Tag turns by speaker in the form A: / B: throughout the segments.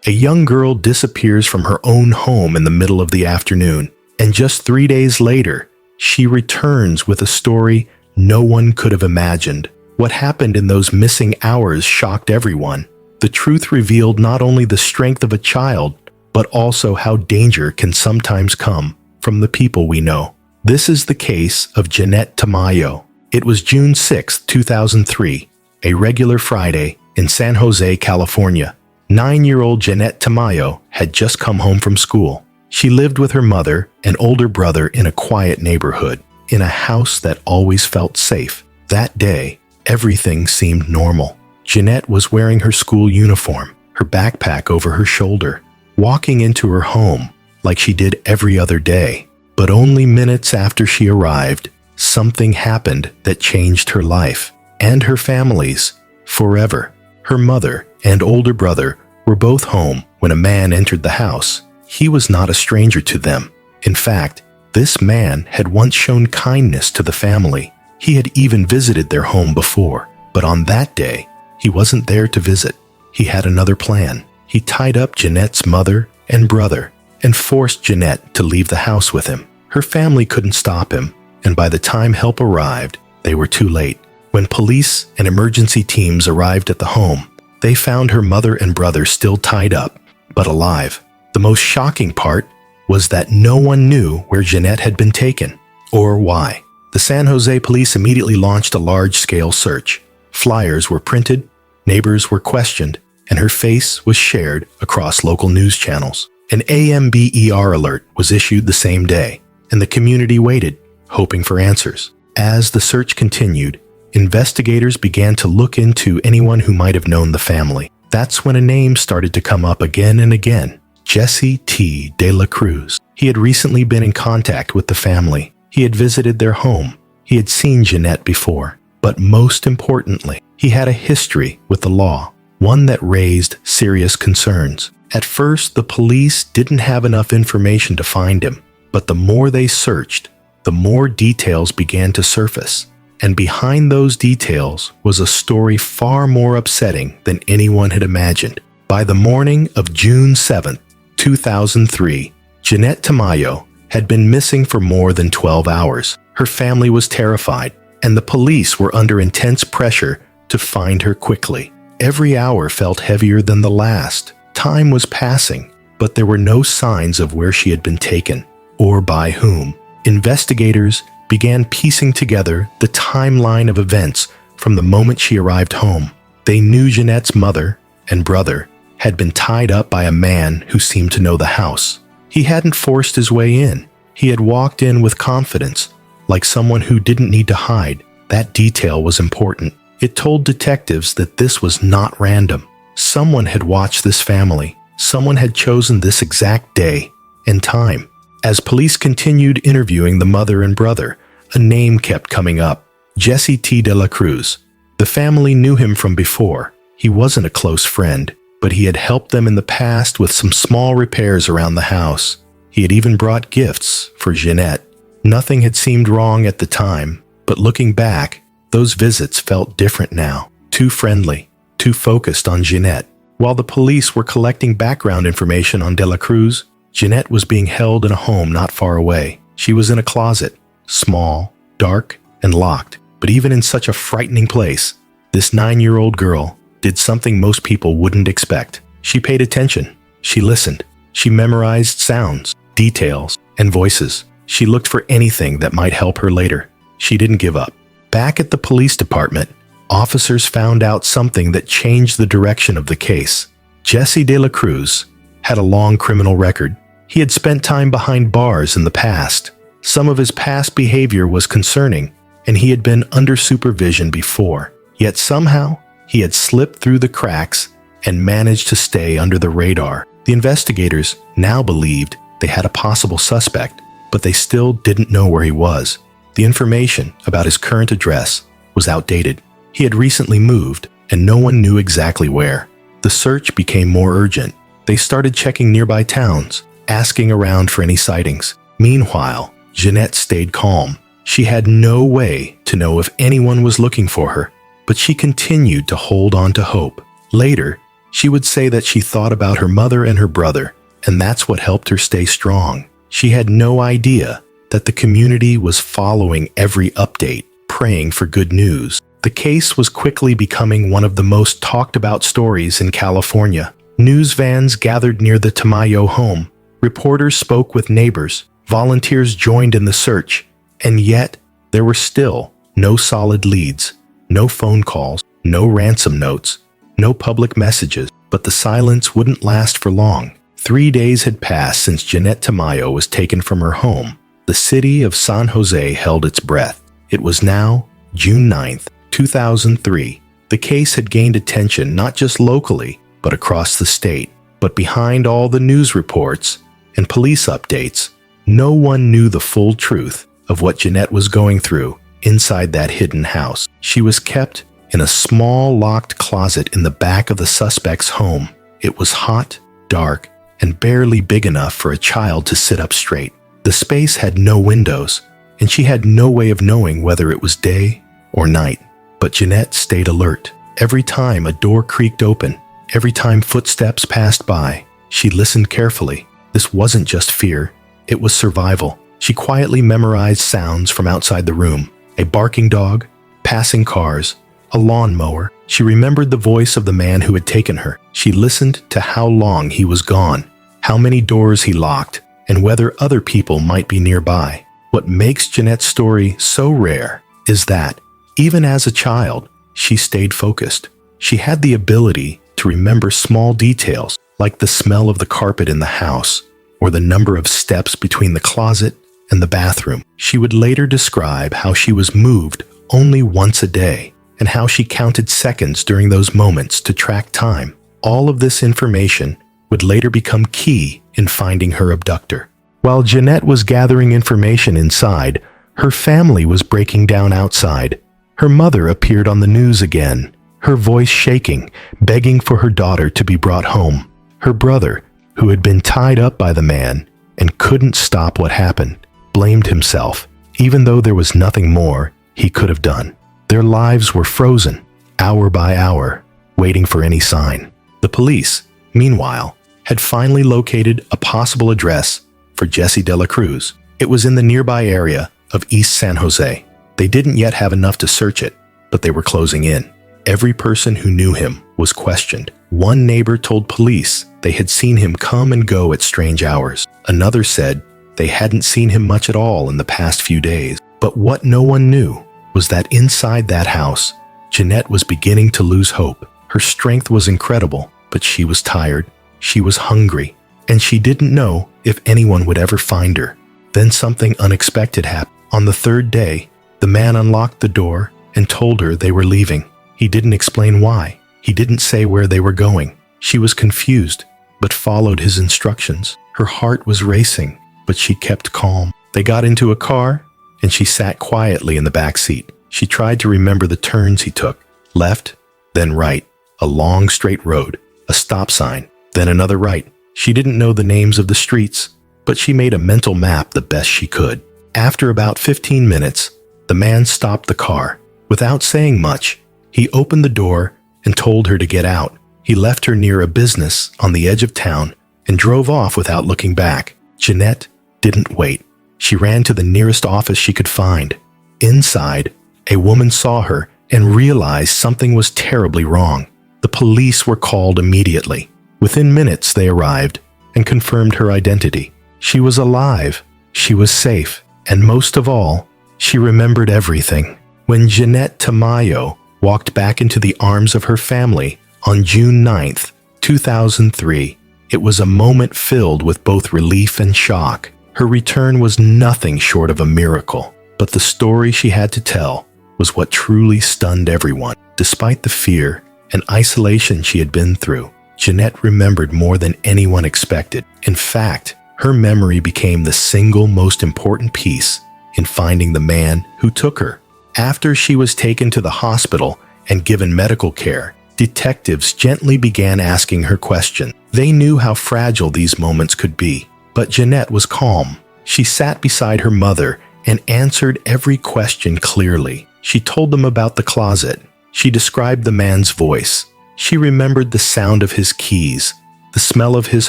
A: A young girl disappears from her own home in the middle of the afternoon, and just 3 days later, she returns with a story no one could have imagined. What happened in those missing hours shocked everyone. The truth revealed not only the strength of a child, but also how danger can sometimes come from the people we know. This is the case of Jeannette Tamayo. It was June 6, 2003, a regular Friday in San Jose, California. 9-year-old Jeannette Tamayo had just come home from school. She lived with her mother and older brother in a quiet neighborhood, in a house that always felt safe. That day, everything seemed normal. Jeannette was wearing her school uniform, her backpack over her shoulder, walking into her home like she did every other day. But only minutes after she arrived, something happened that changed her life and her family's forever. Her mother and older brother were both home when a man entered the house. He was not a stranger to them. In fact, this man had once shown kindness to the family. He had even visited their home before. But on that day, he wasn't there to visit. He had another plan. He tied up Jeannette's mother and brother and forced Jeannette to leave the house with him. Her family couldn't stop him, and by the time help arrived, they were too late. When police and emergency teams arrived at the home, they found her mother and brother still tied up, but alive. The most shocking part was that no one knew where Jeannette had been taken, or why. The San Jose police immediately launched a large-scale search. Flyers were printed, neighbors were questioned, and her face was shared across local news channels. An AMBER alert was issued the same day, and the community waited, hoping for answers. As the search continued, investigators began to look into anyone who might have known the family. That's when a name started to come up again and again: Jesse T. De La Cruz. He had recently been in contact with the family. He had visited their home. He had seen Jeannette before. But most importantly, he had a history with the law, one that raised serious concerns. At first, the police didn't have enough information to find him, but the more they searched, the more details began to surface. And behind those details was a story far more upsetting than anyone had imagined. By the morning of June 7, 2003, Jeannette Tamayo had been missing for more than 12 hours. Her family was terrified, and the police were under intense pressure to find her quickly. Every hour felt heavier than the last. Time was passing, but there were no signs of where she had been taken, or by whom. Investigators began piecing together the timeline of events from the moment she arrived home. They knew Jeannette's mother and brother had been tied up by a man who seemed to know the house. He hadn't forced his way in. He had walked in with confidence, like someone who didn't need to hide. That detail was important. It told detectives that this was not random. Someone had watched this family. Someone had chosen this exact day and time. As police continued interviewing the mother and brother, a name kept coming up: Jesse T. De La Cruz. The family knew him from before. He wasn't a close friend, but he had helped them in the past with some small repairs around the house. He had even brought gifts for Jeannette. Nothing had seemed wrong at the time, but looking back, those visits felt different now. Too friendly, too focused on Jeannette. While the police were collecting background information on De La Cruz, Jeannette was being held in a home not far away. She was in a closet, small, dark, and locked. But even in such a frightening place, this 9-year-old girl did something most people wouldn't expect. She paid attention. She listened. She memorized sounds, details, and voices. She looked for anything that might help her later. She didn't give up. Back at the police department, officers found out something that changed the direction of the case. Jesse De La Cruz had a long criminal record. He had spent time behind bars in the past. Some of his past behavior was concerning, and he had been under supervision before. Yet somehow, he had slipped through the cracks and managed to stay under the radar. The investigators now believed they had a possible suspect, but they still didn't know where he was. The information about his current address was outdated. He had recently moved, and no one knew exactly where. The search became more urgent. They started checking nearby towns, asking around for any sightings. Meanwhile, Jeannette stayed calm. She had no way to know if anyone was looking for her, but she continued to hold on to hope. Later, She would say that she thought about her mother and her brother, and that's what helped her stay strong. She had no idea that the community was following every update, praying for good news. The case was quickly becoming one of the most talked about stories in California. News vans gathered near the Tamayo home. Reporters spoke with neighbors. Volunteers joined in the search. And yet, there were still no solid leads, no phone calls, no ransom notes, no public messages. But the silence wouldn't last for long. 3 days had passed since Jeannette Tamayo was taken from her home. The city of San Jose held its breath. It was now June 9th, 2003. The case had gained attention not just locally, but across the state. But behind all the news reports and police updates, no one knew the full truth of what Jeannette was going through inside that hidden house. She was kept in a small locked closet in the back of the suspect's home. It was hot, dark, and barely big enough for a child to sit up straight. The space had no windows, and she had no way of knowing whether it was day or night. But Jeannette stayed alert. Every time a door creaked open, every time footsteps passed by, she listened carefully. This wasn't just fear, it was survival. She quietly memorized sounds from outside the room: a barking dog, passing cars, a lawnmower. She remembered the voice of the man who had taken her. She listened to how long he was gone, how many doors he locked, and whether other people might be nearby. What makes Jeannette's story so rare is that, even as a child, she stayed focused. She had the ability to remember small details, like the smell of the carpet in the house, or the number of steps between the closet and the bathroom. She would later describe how she was moved only once a day, and how she counted seconds during those moments to track time. All of this information would later become key in finding her abductor. While Jeannette was gathering information inside, her family was breaking down outside. Her mother appeared on the news again, her voice shaking, begging for her daughter to be brought home. Her brother, who had been tied up by the man and couldn't stop what happened, blamed himself, even though there was nothing more he could have done. Their lives were frozen, hour by hour, waiting for any sign. The police, meanwhile, had finally located a possible address for Jesse De La Cruz. It was in the nearby area of East San Jose. They didn't yet have enough to search it, but they were closing in. Every person who knew him was questioned. One neighbor told police they had seen him come and go at strange hours. Another said they hadn't seen him much at all in the past few days. But what no one knew was that inside that house, Jeannette was beginning to lose hope. Her strength was incredible, but she was tired, she was hungry, and she didn't know if anyone would ever find her. Then something unexpected happened. On the third day, the man unlocked the door and told her they were leaving. He didn't explain why. He didn't say where they were going. She was confused, but followed his instructions. Her heart was racing, but she kept calm. They got into a car, and she sat quietly in the back seat. She tried to remember the turns he took: left, then right, a long straight road, a stop sign, then another right. She didn't know the names of the streets, but she made a mental map the best she could. After about 15 minutes, the man stopped the car. Without saying much, he opened the door and told her to get out. He left her near a business on the edge of town and drove off without looking back. Jeannette didn't wait. She ran to the nearest office she could find. Inside, a woman saw her and realized something was terribly wrong. The police were called immediately. Within minutes, they arrived and confirmed her identity. She was alive, she was safe, and most of all, she remembered everything. When Jeannette Tamayo walked back into the arms of her family on June 9th, 2003, it was a moment filled with both relief and shock. Her return was nothing short of a miracle, but the story she had to tell was what truly stunned everyone. Despite the fear and isolation she had been through, Jeannette remembered more than anyone expected. In fact, her memory became the single most important piece in finding the man who took her. After she was taken to the hospital and given medical care, detectives gently began asking her questions. They knew how fragile these moments could be, but Jeannette was calm. She sat beside her mother and answered every question clearly. She told them about the closet. She described the man's voice, She remembered the sound of his keys, the smell of his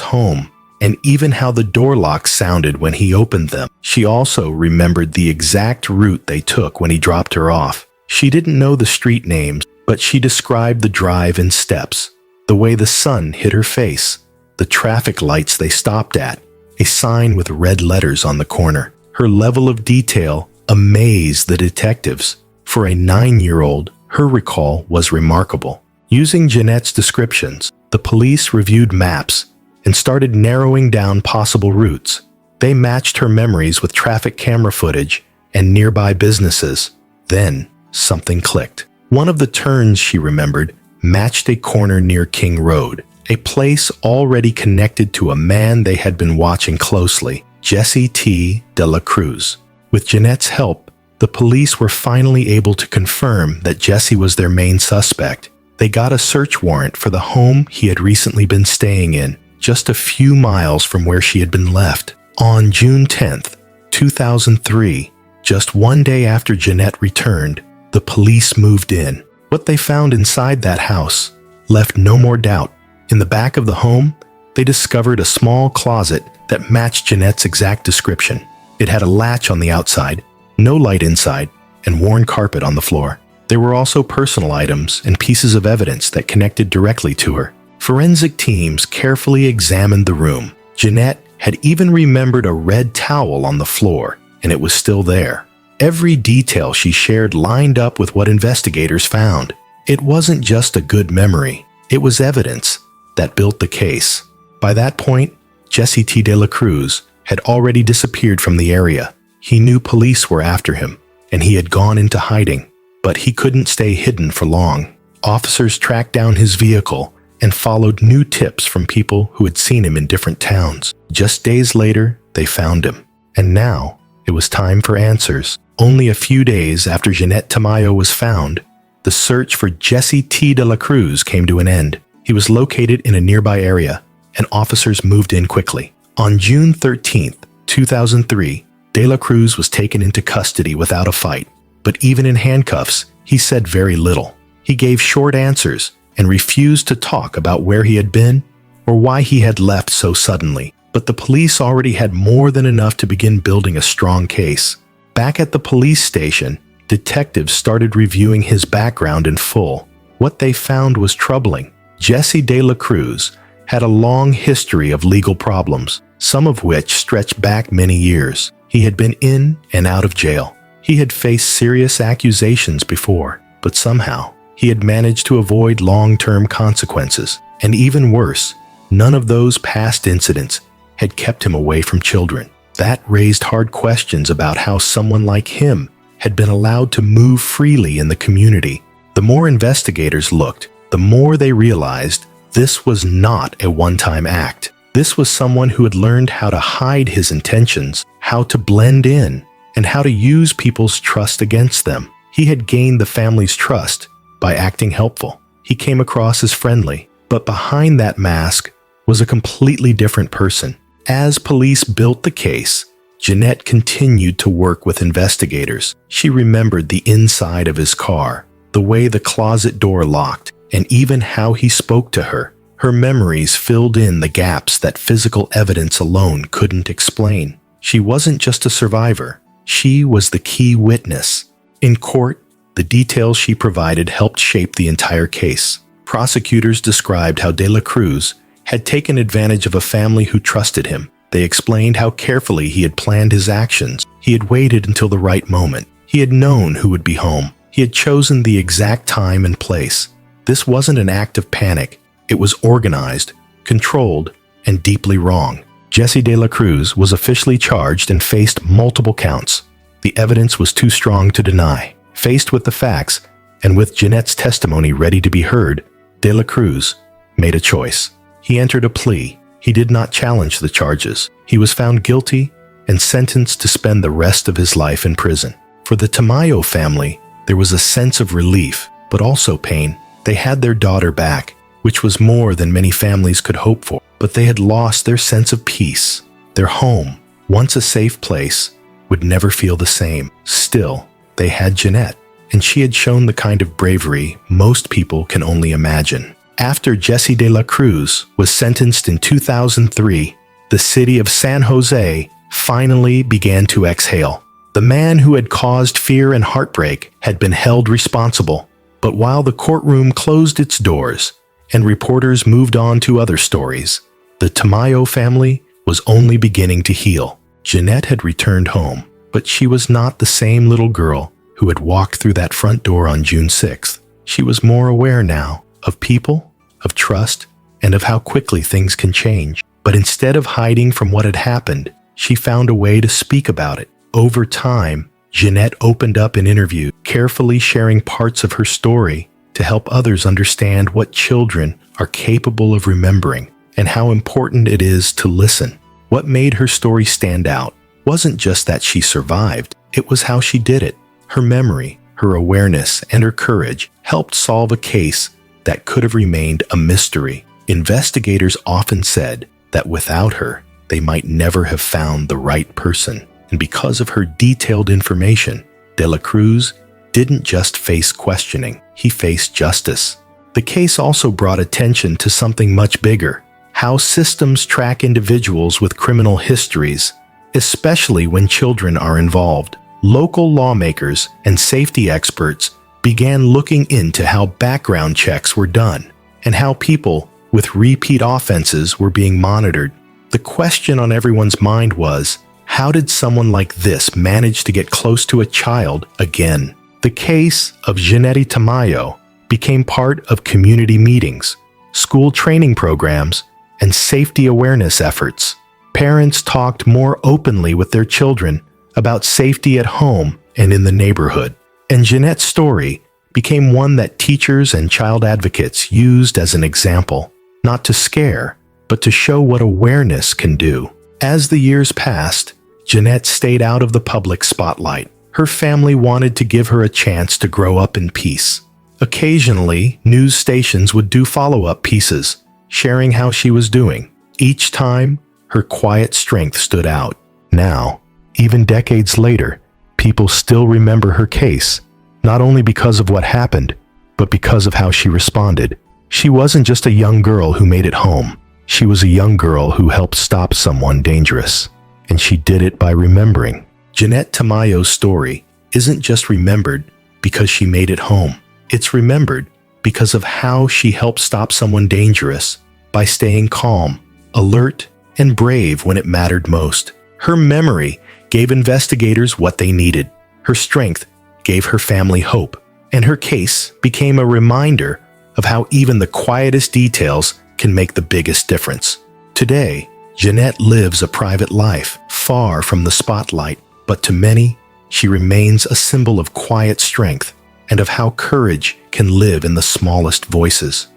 A: home, and even how the door locks sounded when he opened them. She also remembered the exact route they took when he dropped her off. She didn't know the street names, but she described the drive in steps, the way the sun hit her face, the traffic lights they stopped at, a sign with red letters on the corner. Her level of detail amazed the detectives. For a 9-year-old, her recall was remarkable. Using Jeannette's descriptions, the police reviewed maps and started narrowing down possible routes. They matched her memories with traffic camera footage and nearby businesses. Then, something clicked. One of the turns she remembered matched a corner near King Road, a place already connected to a man they had been watching closely, Jesse T. de la Cruz. With Jeannette's help, the police were finally able to confirm that Jesse was their main suspect. They got a search warrant for the home he had recently been staying in, just a few miles from where she had been left. On June 10, 2003, just one day after Jeannette returned, the police moved in. What they found inside that house left no more doubt. In the back of the home, they discovered a small closet that matched Jeannette's exact description. It had a latch on the outside, no light inside, and worn carpet on the floor. There were also personal items and pieces of evidence that connected directly to her. Forensic teams carefully examined the room. Jeannette had even remembered a red towel on the floor, and it was still there. Every detail she shared lined up with what investigators found. It wasn't just a good memory, it was evidence that built the case. By that point, Jesse T. de la Cruz had already disappeared from the area. He knew police were after him, and he had gone into hiding, but he couldn't stay hidden for long. Officers tracked down his vehicle and followed new tips from people who had seen him in different towns. Just days later, they found him. And now, it was time for answers. Only a few days after Jeannette Tamayo was found, the search for Jesse T. de la Cruz came to an end. He was located in a nearby area, and officers moved in quickly. On June 13, 2003, de la Cruz was taken into custody without a fight. But even in handcuffs, he said very little. He gave short answers and refused to talk about where he had been or why he had left so suddenly. But the police already had more than enough to begin building a strong case. Back at the police station, detectives started reviewing his background in full. What they found was troubling. Jesse de la Cruz had a long history of legal problems, some of which stretched back many years. He had been in and out of jail. He had faced serious accusations before, but somehow he had managed to avoid long-term consequences. And even worse, none of those past incidents had kept him away from children. That raised hard questions about how someone like him had been allowed to move freely in the community. The more investigators looked, the more they realized this was not a one-time act. This was someone who had learned how to hide his intentions, how to blend in, and how to use people's trust against them. He had gained the family's trust by acting helpful. He came across as friendly, but behind that mask was a completely different person. As police built the case, Jeannette continued to work with investigators. She remembered the inside of his car, the way the closet door locked, and even how he spoke to her. Her memories filled in the gaps that physical evidence alone couldn't explain. She wasn't just a survivor. She was the key witness. In court, the details she provided helped shape the entire case. Prosecutors described how de la Cruz had taken advantage of a family who trusted him. They explained how carefully he had planned his actions. He had waited until the right moment. He had known who would be home. He had chosen the exact time and place. This wasn't an act of panic. It was organized, controlled, and deeply wrong. Jesse de la Cruz was officially charged and faced multiple counts. The evidence was too strong to deny. Faced with the facts, and with Jeannette's testimony ready to be heard, de la Cruz made a choice. He entered a plea. He did not challenge the charges. He was found guilty and sentenced to spend the rest of his life in prison. For the Tamayo family, there was a sense of relief, but also pain. They had their daughter back, which was more than many families could hope for, but they had lost their sense of peace. Their home, once a safe place, would never feel the same. Still, they had Jeannette, and she had shown the kind of bravery most people can only imagine. After Jesse de la Cruz was sentenced in 2003, the city of San Jose finally began to exhale. The man who had caused fear and heartbreak had been held responsible, but while the courtroom closed its doors and reporters moved on to other stories, the Tamayo family was only beginning to heal. Jeannette had returned home, but she was not the same little girl who had walked through that front door on June 6th. She was more aware now of people, of trust, and of how quickly things can change. But instead of hiding from what had happened, she found a way to speak about it. Over time, Jeannette opened up in interviews, carefully sharing parts of her story to help others understand what children are capable of remembering and how important it is to listen. What made her story stand out wasn't just that she survived, it was how she did it. Her memory, her awareness, and her courage helped solve a case that could have remained a mystery. Investigators often said that without her, they might never have found the right person. And because of her detailed information, de la Cruz didn't just face questioning, he faced justice. The case also brought attention to something much bigger: how systems track individuals with criminal histories, especially when children are involved. Local lawmakers and safety experts began looking into how background checks were done and how people with repeat offenses were being monitored. The question on everyone's mind was, how did someone like this manage to get close to a child again? The case of Jeannette Tamayo became part of community meetings, school training programs, and safety awareness efforts. Parents talked more openly with their children about safety at home and in the neighborhood. And Jeannette's story became one that teachers and child advocates used as an example, not to scare, but to show what awareness can do. As the years passed, Jeannette stayed out of the public spotlight. Her family wanted to give her a chance to grow up in peace. Occasionally, news stations would do follow-up pieces, sharing how she was doing. Each time, her quiet strength stood out. Now, even decades later, people still remember her case, not only because of what happened, but because of how she responded. She wasn't just a young girl who made it home. She was a young girl who helped stop someone dangerous. And she did it by remembering. Jeannette Tamayo's story isn't just remembered because she made it home. It's remembered because of how she helped stop someone dangerous by staying calm, alert, and brave when it mattered most. Her memory gave investigators what they needed. Her strength gave her family hope. And her case became a reminder of how even the quietest details can make the biggest difference. Today, Jeannette lives a private life, far from the spotlight, but to many, she remains a symbol of quiet strength and of how courage can live in the smallest voices.